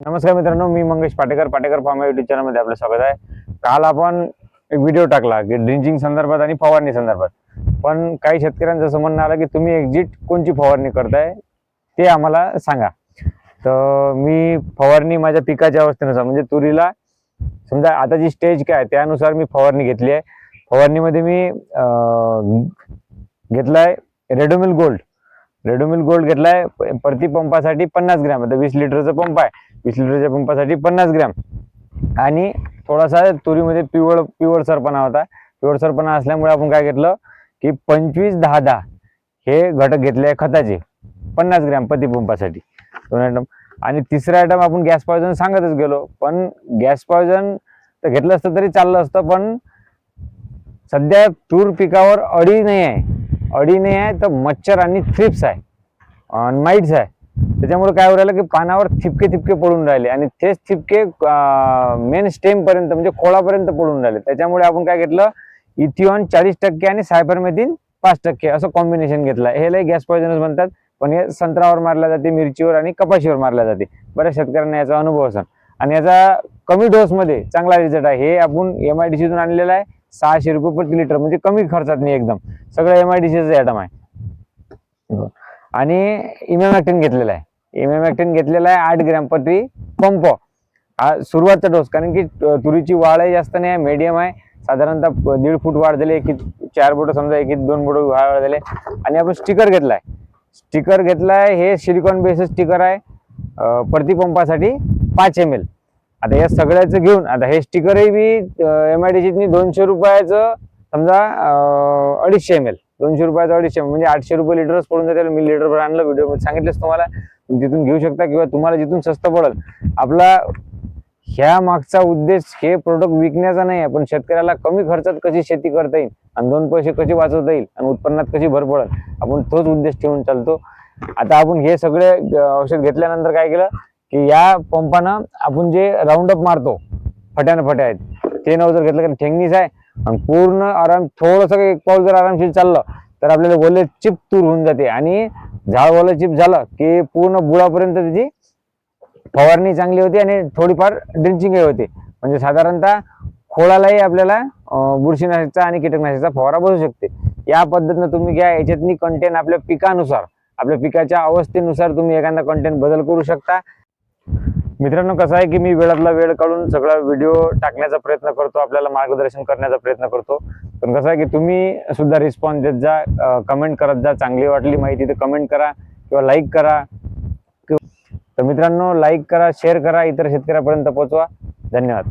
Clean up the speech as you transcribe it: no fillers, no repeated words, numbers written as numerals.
नमस्कार मित्रांनो, मी Mangesh Patekar farm YouTube channel मध्ये आपलं स्वागत आहे। काल आपण एक व्हिडिओ टाकला की ड्रिंचिंग संदर्भात आणि फवारणी संदर्भात, पण काही शेतकऱ्यांचं असं म्हणणं आलं की तुम्ही एक्झिट कोणची फवारणी करताय ते आम्हाला सांगा। तर मी फवारणी माझ्या पिकाच्या अवस्थेनुसार म्हणजे तुरीला समजा आता जी स्टेज काय त्यानुसार मी फवारणी घेतली आहे। फवारणीमध्ये मी घेतलाय रेडोमिल गोल्ड घेतलाय प्रति पंपासाठी 50 ग्रॅम। आता 20 लिटरचा पंप आहे, 20 लिटरच्या पंपासाठी 50 ग्रॅम। आणि थोडासा तुरीमध्ये पिवळसरपणा होता, पिवळसरपणा असल्यामुळे आपण काय घेतलं की 25-10-10 हे घटक घेतले खताचे 50 ग्रॅम प्रति पंपासाठी, 2 आयटम। आणि तिसरा आयटम आपण गॅस पॉयझन सांगतच गेलो, पण गॅस पॉयझन तर घेतलं असतं तरी चाललं असतं, पण सध्या तूर पिकावर अळी नाही आहे तर मच्छर आणि थ्रिप्स आहे आणि माइट्स आहे। त्याच्यामुळे काय होऊ राहिलं की पानावर ठिपके पडून राहिले आणि तेच ठिपके मेन स्टेम पर्यंत म्हणजे खोळापर्यंत पडून राहिले। त्याच्यामुळे आपण काय घेतलं, इथिऑन 40% आणि सायपरमेथिन 5% असं कॉम्बिनेशन घेतलं। हे लय गॅस पॉयझनच म्हणतात, पण हे संत्र्यावर मारल्या जाते, मिरचीवर आणि कपाशीवर मारल्या जाते। बऱ्याच शेतकऱ्यांना याचा अनुभव असेल आणि याचा कमी डोस मध्ये चांगला रिझल्ट आहे। हे आपण MIDC तून आणलेलं आहे, 600 रुपये प्रति लिटर, म्हणजे कमी खर्चात नाही एकदम, सगळं MIDCचं आयटम आहे। आणि इमॅमॅक्टिन घेतलेला आहे 8 ग्रॅम प्रति पंप, हा सुरुवातचा डोस। कारण की तुरीची वाढ जास्त नाही आहे, मीडियम आहे, साधारणतः 1.5 फूट वाढ झाली, 4 बोट समजा 2 बोट वाढ झाले। आणि आपण स्टिकर घेतलाय, हे सिलिकॉन बेस स्टिकर आहे, प्रति पंपासाठी 5 ml। आता या सगळ्याचं घेऊन आता हे स्टिकरही बी MIDC 200 रुपयाचं समजा 250 ml, 200 रुपयाचं 250 ml म्हणजे 800 रुपये लिटरच पडून जाते। मी लिटरवर आणलं, व्हिडिओ मध्ये सांगितलंच तुम्हाला, तिथून घेऊ शकता किंवा तुम्हाला जिथून स्वस्त पडेल। आपला ह्या मागचा उद्देश हे प्रोडक्ट विकण्याचा नाही आहे, पण शेतकऱ्याला कमी खर्चात कशी शेती करता येईल आणि 2 पैसे कसे वाचवता येईल आणि उत्पन्नात कशी भर पडेल, आपण तोच उद्देश ठेवून चालतो। आता आपण हे सगळे औषध घेतल्यानंतर काय केलं की या पंपानं आपण जे राऊंड अप मारतो फट्या आहेत ते जर घेतलं की ठेंगणीच आहे आणि पूर्ण आराम, थोडस एक पाऊल जर आरामशीर चाललं तर आपल्याला ओले चिप तूर होऊन जाते। आणि झाड ओले चिप झालं की पूर्ण बुडापर्यंत त्याची फवारणी चांगली होती आणि थोडीफार ड्रिंचिंगही होते। म्हणजे साधारणतः खोळालाही आपल्याला बुरशीनाशकचा आणि कीटकनाशकाचा फवारा बसू शकते। या पद्धतीने तुम्ही घ्या, याच्यातनी कंटेंट आपल्या पिकानुसार, आपल्या पिकाच्या अवस्थेनुसार तुम्ही एखादा कंटेंट बदल करू शकता। मित्रांनो, कसं आहे की मी वेळातला वेळ काढून सगळा व्हिडिओ टाकण्याचा प्रयत्न करतो, आपल्याला मार्गदर्शन करण्याचा प्रयत्न करतो, पण कसं आहे की तुम्ही सुद्धा रिस्पॉन्स देत जा, कमेंट करत जा। चांगली वाटली माहिती तर कमेंट करा किंवा लाईक करा। तर मित्रांनो, लाईक करा, शेअर करा, इतर शेतकऱ्यापर्यंत पोहोचवा। धन्यवाद।